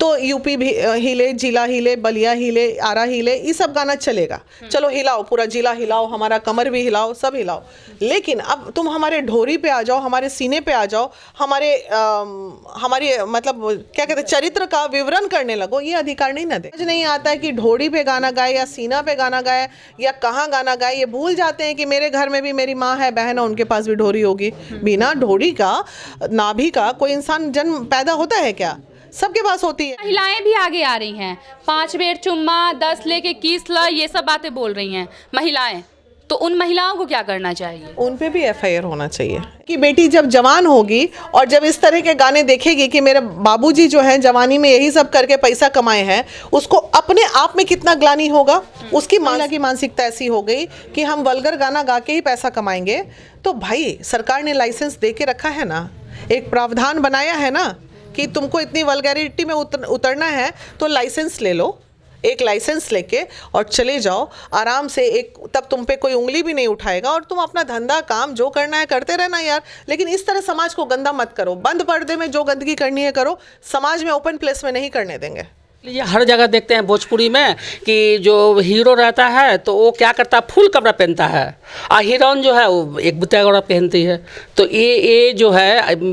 तो यूपी भी हिले, जिला हिले, बलिया हिले, आरा हिले, ये सब गाना चलेगा। चलो हिलाओ, पूरा जिला हिलाओ, हमारा कमर भी हिलाओ, सब हिलाओ। लेकिन अब तुम हमारे ढोरी पे आ जाओ, हमारे सीने पे आ जाओ, हमारी मतलब क्या कहते हैं चरित्र का विवरण करने लगो, ये अधिकार नहीं ना दे। समझ नहीं आता है कि ढोरी पे गाना गाए या सीना पे गाना गाए या कहाँ गाना गाए। ये भूल जाते हैं कि मेरे घर में भी मेरी माँ है, बहन है, उनके पास भी ढोरी होगी। बिना ढोरी का, नाभि का कोई इंसान जन्म पैदा होता है क्या? सबके पास होती है। महिलाएं भी आगे आ रही हैं, 5 बेर चुम्मा, 10 लेके 21 ला, ये सब बातें बोल रही हैं महिलाएं। तो उन महिलाओं को क्या करना चाहिए? उन पे भी एफआईआर होना चाहिए कि बेटी जब जवान होगी और जब इस तरह के गाने देखेगी कि मेरे बाबूजी जो हैं जवानी में यही सब करके पैसा कमाए हैं, उसको अपने आप में कितना ग्लानि होगा। उसकी महिला की मानसिकता ऐसी हो गई कि हम वल्गर गाना गा के ही पैसा कमाएंगे। तो भाई सरकार ने लाइसेंस दे के रखा है ना, एक प्रावधान बनाया है ना कि तुमको इतनी वल्गैरिटी में उतरना है तो लाइसेंस ले लो, एक लाइसेंस लेके और चले जाओ आराम से। तब तुम पे कोई उंगली भी नहीं उठाएगा और तुम अपना धंधा काम जो करना है करते रहना यार। लेकिन इस तरह समाज को गंदा मत करो। बंद पर्दे में जो गंदगी करनी है करो, समाज में ओपन प्लेस में नहीं करने देंगे। ये हर जगह देखते हैं भोजपुरी में कि जो हीरो रहता है तो वो क्या करता है, फुल कपड़ा पहनता है, और हीरोइन जो है वो एक बुत्ता कपड़ा पहनती है। तो ये जो है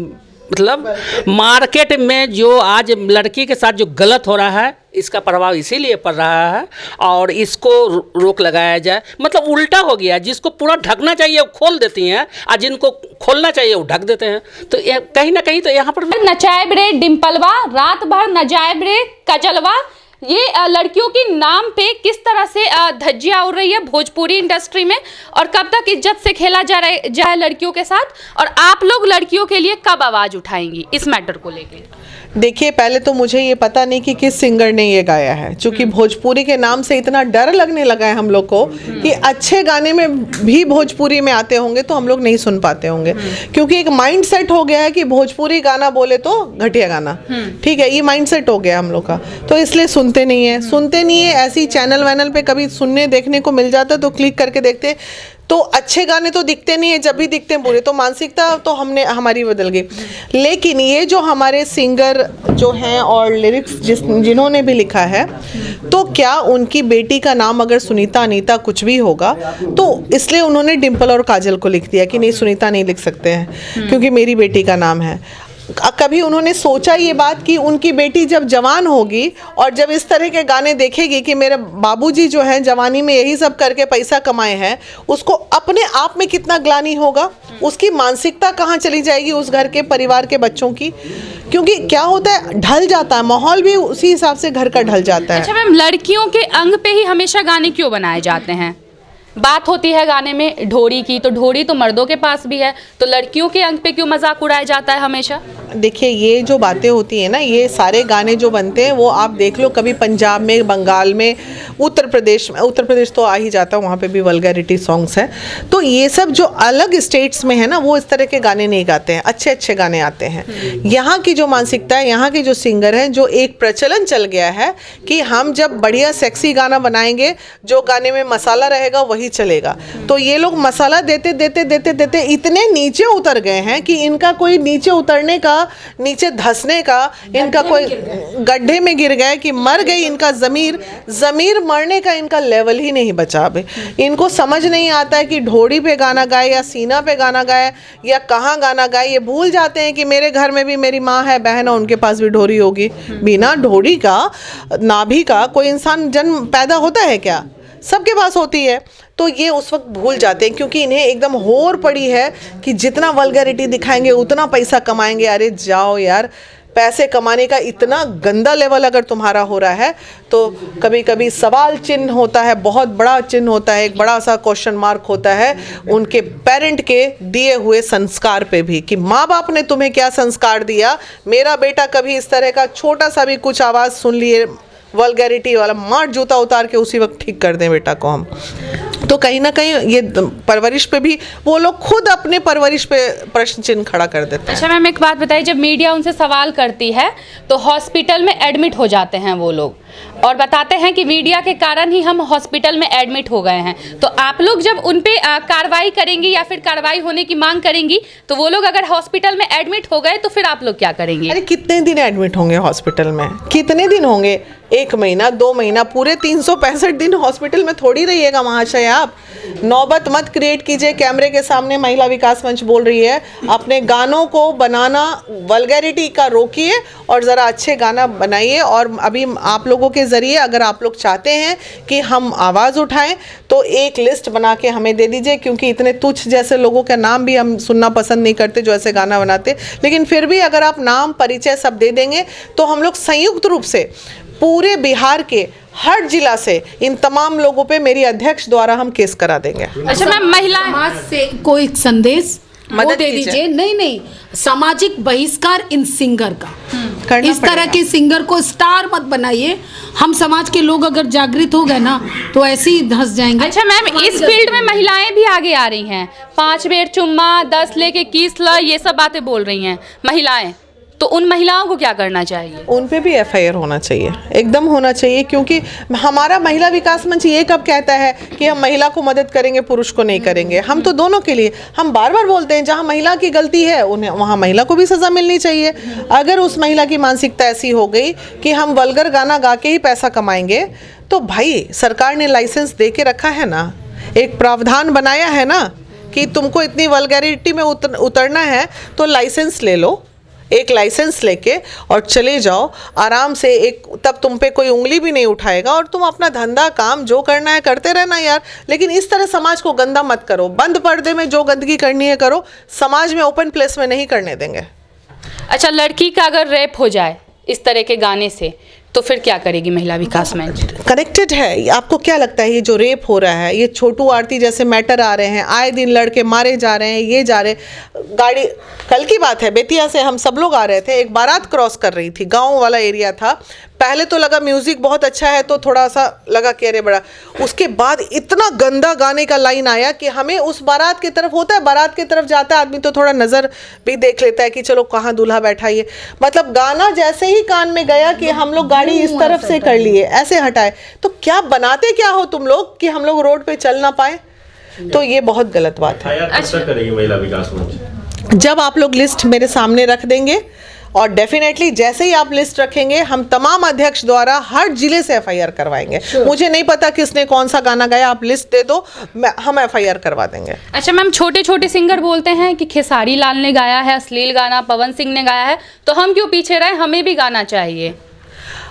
मतलब मार्केट में जो आज लड़की के साथ जो गलत हो रहा है, इसका प्रभाव इसीलिए पड़ रहा है और इसको रोक लगाया जाए। मतलब उल्टा हो गया, जिसको पूरा ढकना चाहिए वो खोल देती हैं और जिनको खोलना चाहिए वो ढक देते हैं। तो कहीं ना कहीं तो यहाँ पर नचाएब रे डिम्पलवा, रात भर नचाएब रे कजलवा, ये लड़कियों के नाम पे किस तरह से धज्जियां उड़ रही है भोजपुरी इंडस्ट्री में, और कब तक इज्जत से खेला जा रहा है लड़कियों के साथ, और आप लोग लड़कियों के लिए कब आवाज उठाएंगी इस मैटर को लेके? देखिए, पहले तो मुझे ये पता नहीं कि किस सिंगर ने ये गाया है, क्योंकि भोजपुरी के नाम से इतना डर लगने लगा है हम लोग को कि अच्छे गाने में भी भोजपुरी में आते होंगे तो हम लोग नहीं सुन पाते होंगे, क्योंकि एक माइंड सेट हो गया है कि भोजपुरी गाना बोले तो घटिया गाना। ठीक है, ये माइंड सेट हो गया हम लोग का, तो इसलिए सुनते नहीं है। ऐसी चैनल वैनल पे कभी सुनने देखने को मिल जाता तो क्लिक करके देखते, तो अच्छे गाने तो दिखते नहीं है, जब भी दिखते हैं बुरे। तो मानसिकता तो हमारी बदल गई। लेकिन ये जो हमारे सिंगर जो हैं और लिरिक्स जिन्होंने भी लिखा है, तो क्या उनकी बेटी का नाम अगर सुनीता अनीता कुछ भी होगा तो इसलिए उन्होंने डिम्पल और काजल को लिख दिया कि नहीं, सुनीता नहीं लिख सकते हैं क्योंकि मेरी बेटी का नाम है। कभी उन्होंने सोचा ये बात कि उनकी बेटी जब जवान होगी और जब इस तरह के गाने देखेगी कि मेरे बाबूजी जो हैं जवानी में यही सब करके पैसा कमाए हैं, उसको अपने आप में कितना ग्लानि होगा। उसकी मानसिकता कहाँ चली जाएगी उस घर के परिवार के बच्चों की। क्योंकि क्या होता है, ढल जाता है माहौल भी उसी हिसाब से घर का ढल जाता है। अच्छा मैम, लड़कियों के अंग पे ही हमेशा गाने क्यों बनाए जाते हैं? बात होती है गाने में ढोरी की, तो ढोरी तो मर्दों के पास भी है, तो लड़कियों के अंग पे क्यों मजाक उड़ाया जाता है हमेशा? देखिए, ये जो बातें होती है ना, ये सारे गाने जो बनते हैं वो आप देख लो, कभी पंजाब में, बंगाल में, उत्तर प्रदेश तो आ ही जाता है, वहाँ पे भी वल्गैरिटी सॉन्ग्स हैं। तो ये सब जो अलग स्टेट्स में है ना, वो इस तरह के गाने नहीं गाते हैं, अच्छे अच्छे गाने आते हैं। यहाँ की जो मानसिकता है, यहाँ के जो सिंगर हैं, जो एक प्रचलन चल गया है कि हम जब बढ़िया सेक्सी गाना बनाएंगे, जो गाने में मसाला रहेगा वही चलेगा। तो ये लोग मसाला देते देते देते देते इतने नीचे उतर गए हैं कि इनका कोई नीचे उतरने का, नीचे धंसने का, इनका कोई गड्ढे में गिर गए कि मर गई इनका ज़मीर मरने का इनका लेवल ही नहीं बचा। अब इनको समझ नहीं आता है कि ढोड़ी पे गाना गाए या सीना पे गाना गाए या कहाँ गाना गाए। ये भूल जाते हैं कि मेरे घर में भी मेरी माँ है, बहन है, उनके पास भी ढोरी होगी। बिना ढोरी का, नाभि का कोई इंसान जन्म पैदा होता है क्या? सबके पास होती है। तो ये उस वक्त भूल जाते हैं क्योंकि इन्हें एकदम होड़ पड़ी है कि जितना वल्गैरिटी दिखाएंगे उतना पैसा कमाएंगे। अरे जाओ यार, पैसे कमाने का इतना गंदा लेवल अगर तुम्हारा हो रहा है तो कभी कभी सवाल चिन्ह होता है, बहुत बड़ा चिन्ह होता है, एक बड़ा सा क्वेश्चन मार्क होता है उनके पेरेंट के दिए हुए संस्कार पे भी कि माँ बाप ने तुम्हें क्या संस्कार दिया। मेरा बेटा कभी इस तरह का छोटा सा भी कुछ आवाज़ सुन लिए वल्गैरिटी वाला, मार जूता उतार के उसी वक्त ठीक कर दें बेटा को हम। तो कहीं ना कहीं ये परवरिश पे भी वो लोग खुद अपने परवरिश पे प्रश्न चिन्ह खड़ा कर देते हैं। अच्छा मैम, एक बात बताइए, जब मीडिया उनसे सवाल करती है तो हॉस्पिटल में एडमिट हो जाते हैं वो लोग, और बताते हैं कि मीडिया के कारण ही हम हॉस्पिटल में एडमिट हो गए हैं। तो आप लोग जब उन पे कार्रवाई करेंगी या फिर कार्रवाई होने की मांग करेंगी, तो वो लोग अगर हॉस्पिटल में एडमिट हो गए तो फिर आप लोग क्या करेंगे? अरे कितने दिन एडमिट होंगे हॉस्पिटल में? कितने दिन होंगे? 1 महीना, 2 महीना, पूरे 365 दिन हॉस्पिटल में थोड़ी रहिएगा महाशय। आप नौबत मत क्रिएट कीजिए। कैमरे के सामने महिला विकास मंच बोल रही है, अपने गानों को बनाना वल्गैरिटी का रोकिए और ज़रा अच्छे गाना बनाइए। और अभी आप लोगों के ज़रिए अगर आप लोग चाहते हैं कि हम आवाज़ उठाएं तो एक लिस्ट बना के हमें दे दीजिए, क्योंकि इतने तुच्छ जैसे लोगों का नाम भी हम सुनना पसंद नहीं करते जो ऐसे गाना बनाते। लेकिन फिर भी अगर आप नाम, परिचय सब दे देंगे तो हम लोग संयुक्त रूप से पूरे बिहार के हर जिला से इन तमाम लोगों पे मेरी अध्यक्ष द्वारा हम केस करा देंगे। अच्छा मैम, महिला समाज से कोई संदेश वो मदद दे कीजिए। दीजिए। नहीं, सामाजिक बहिष्कार इन सिंगर का, करना इस तरह पड़ेगा। के सिंगर को स्टार मत बनाइए। हम समाज के लोग अगर जागृत हो गए ना तो ऐसे ही धंस जाएंगे। अच्छा मैम, इस फील्ड में महिलाएं भी आगे आ रही हैं। 5 बेर चुम्मा, 10 लेके 21 ला, ये सब बातें बोल रही हैं महिलाएं। तो उन महिलाओं को क्या करना चाहिए? उन पे भी FIR होना चाहिए, एकदम होना चाहिए। क्योंकि हमारा महिला विकास मंच ये कब कहता है कि हम महिला को मदद करेंगे, पुरुष को नहीं करेंगे? हम तो दोनों के लिए, हम बार बार बोलते हैं जहाँ महिला की गलती है उन्हें वहाँ महिला को भी सज़ा मिलनी चाहिए। अगर उस महिला की मानसिकता ऐसी हो गई कि हम वल्गर गाना गा के ही पैसा कमाएंगे, तो भाई सरकार ने लाइसेंस दे के रखा है ना, एक प्रावधान बनाया है ना कि तुमको इतनी वल्गैरिटी में उतरना है तो लाइसेंस ले लो। एक लाइसेंस लेके और चले जाओ आराम से। एक तब तुम पे कोई उंगली भी नहीं उठाएगा और तुम अपना धंधा काम जो करना है करते रहना यार। लेकिन इस तरह समाज को गंदा मत करो। बंद पर्दे में जो गंदगी करनी है करो, समाज में ओपन प्लेस में नहीं करने देंगे। अच्छा, लड़की का अगर रेप हो जाए इस तरह के गाने से तो फिर क्या करेगी महिला विकास मंच? कनेक्टेड है। आपको क्या लगता है ये जो रेप हो रहा है, ये छोटू आरती जैसे मैटर आ रहे हैं, आए दिन लड़के मारे जा रहे हैं, ये जा रहे, गाड़ी, कल की बात है बेतिया से हम सब लोग आ रहे थे, एक बारात क्रॉस कर रही थी, गांव वाला एरिया था। पहले तो लगा म्यूज़िक बहुत अच्छा है तो थोड़ा सा लगा कि अरे बड़ा, उसके बाद इतना गंदा गाने का लाइन आया कि हमें उस बारात की तरफ, होता है बारात की तरफ जाता है आदमी तो थोड़ा नज़र भी देख लेता है कि चलो कहाँ दूल्हा बैठा है। मतलब गाना जैसे ही कान में गया कि हम लोग गाड़ी इस तरफ से कर लिए, ऐसे हटाए। तो क्या बनाते क्या हो तुम लोग कि हम लोग रोड पे चल ना पाए? तो ये बहुत गलत बात है। अच्छा करेगी महिला विकास मंच? जब आप लोग लिस्ट मेरे सामने रख देंगे और डेफिनेटली जैसे ही आप लिस्ट रखेंगे हम तमाम अध्यक्ष द्वारा हर जिले से FIR करवाएंगे। मुझे नहीं पता किसने कौन सा गाना गाया, आप लिस्ट दे दो, हम FIR करवा देंगे। अच्छा मैम, छोटे छोटे सिंगर बोलते हैं कि खेसारी लाल ने गाया है अश्लील गाना, पवन सिंह ने गाया है, तो हम क्यों पीछे रहे, हमें भी गाना चाहिए।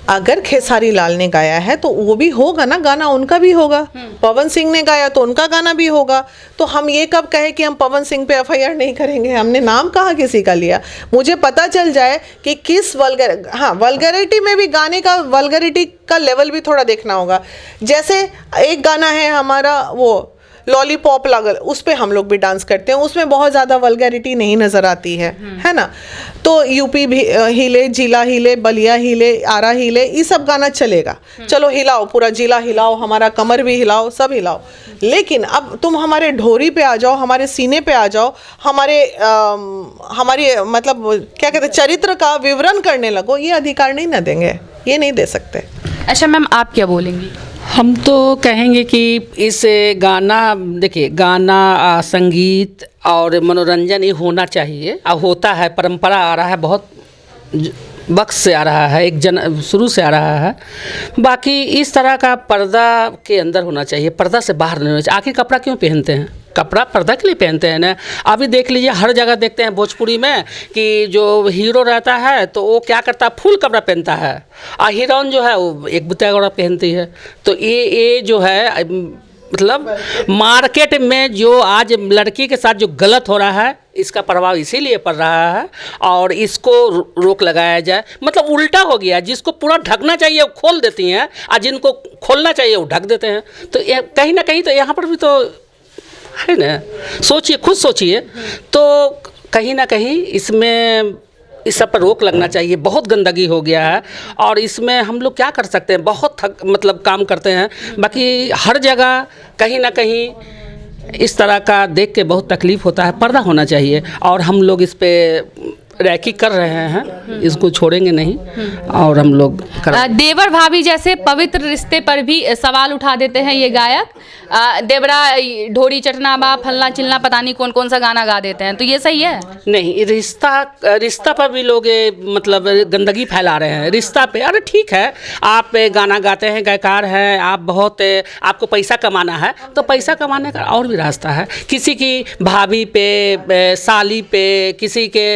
अगर खेसारी लाल ने गाया है तो वो भी होगा ना, गाना उनका भी होगा। पवन सिंह ने गाया तो उनका गाना भी होगा। तो हम ये कब कहे कि हम पवन सिंह पे FIR नहीं करेंगे? हमने नाम कहाँ किसी का लिया? मुझे पता चल जाए कि किस वल्गैरिटी में भी, गाने का वल्गैरिटी का लेवल भी थोड़ा देखना होगा। जैसे एक गाना है हमारा वो लॉलीपॉप लागल, उस पे हम लोग भी डांस करते हैं, उसमें बहुत ज़्यादा वल्गैरिटी नहीं नज़र आती है ना। तो यूपी भी हिले, जिला हिले, बलिया हिले, आरा हिले, ये सब गाना चलेगा। चलो हिलाओ, पूरा जिला हिलाओ, हमारा कमर भी हिलाओ, सब हिलाओ। लेकिन अब तुम हमारे ढोरी पे आ जाओ, हमारे सीने पे आ जाओ, हमारी मतलब क्या कहते हैं, चरित्र का विवरण करने लगो, ये अधिकार नहीं ना देंगे, ये नहीं दे सकते। अच्छा मैम, आप क्या बोलेंगी? हम तो कहेंगे कि इस गाना, देखिए गाना, संगीत और मनोरंजन ये होना चाहिए। अब होता है, परंपरा आ रहा है, बहुत वक्त से आ रहा है, शुरू से आ रहा है। बाकी इस तरह का पर्दा के अंदर होना चाहिए, पर्दा से बाहर नहीं होना चाहिए। आखिर कपड़ा क्यों पहनते हैं? कपड़ा पर्दा के लिए पहनते हैं ना। अभी देख लीजिए, हर जगह देखते हैं भोजपुरी में कि जो हीरो रहता है तो वो क्या करता है, फुल कपड़ा पहनता है, और हीरोइन जो है वो एक बुत्ता कपड़ा पहनती है। तो ये जो है, मतलब मार्केट में जो आज लड़की के साथ जो गलत हो रहा है, इसका प्रभाव इसीलिए पड़ रहा है और इसको रोक लगाया जाए। मतलब उल्टा हो गया, जिसको पूरा ढकना चाहिए वो खोल देती हैं, और जिनको खोलना चाहिए वो ढक देते हैं। तो कहीं ना कहीं तो यहाँ पर भी तो है ना, सोचिए, खुद सोचिए। तो कहीं ना कहीं इसमें इस सब पर रोक लगना चाहिए। बहुत गंदगी हो गया है और इसमें हम लोग क्या कर सकते हैं, बहुत मतलब काम करते हैं। बाकी हर जगह कहीं ना कहीं इस तरह का देख के बहुत तकलीफ़ होता है। पर्दा होना चाहिए और हम लोग इस पे रैकी कर रहे हैं, इसको छोड़ेंगे नहीं और हम लोग देवर भाभी जैसे पवित्र रिश्ते पर भी सवाल उठा देते हैं ये गायक। देवरा ढोरी चटना बा फलना चिलना पता नहीं कौन कौन सा गाना गा देते हैं, तो ये सही है? नहीं, रिश्ता पर भी लोग मतलब गंदगी फैला रहे हैं रिश्ता पे। अरे ठीक है, आप गाना गाते हैं, गायकार हैं, आप बहुत आपको पैसा कमाना है तो पैसा कमाने का और भी रास्ता है। किसी की भाभी पे, साली पे, किसी के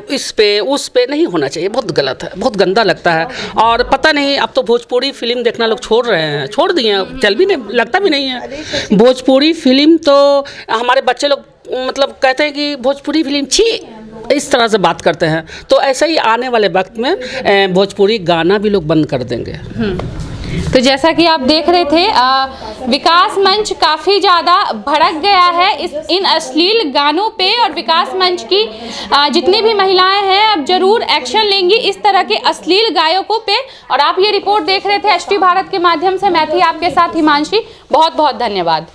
इस पे उस पे नहीं होना चाहिए, बहुत गलत है, बहुत गंदा लगता है। और पता नहीं, अब तो भोजपुरी फिल्म देखना लोग छोड़ रहे हैं, छोड़ दिए हैं, चल भी नहीं, लगता भी नहीं है भोजपुरी फिल्म। तो हमारे बच्चे लोग मतलब कहते हैं कि भोजपुरी फिल्म छी, इस तरह से बात करते हैं। तो ऐसे ही आने वाले वक्त में भोजपुरी गाना भी लोग बंद कर देंगे। तो जैसा कि आप देख रहे थे, विकास मंच काफ़ी ज़्यादा भड़क गया है इन अश्लील गानों पे, और विकास मंच की जितनी भी महिलाएं हैं अब जरूर एक्शन लेंगी इस तरह के अश्लील गायकों पे। और आप ये रिपोर्ट देख रहे थे HT भारत के माध्यम से। मैं थी आपके साथ हिमांशी, बहुत बहुत धन्यवाद।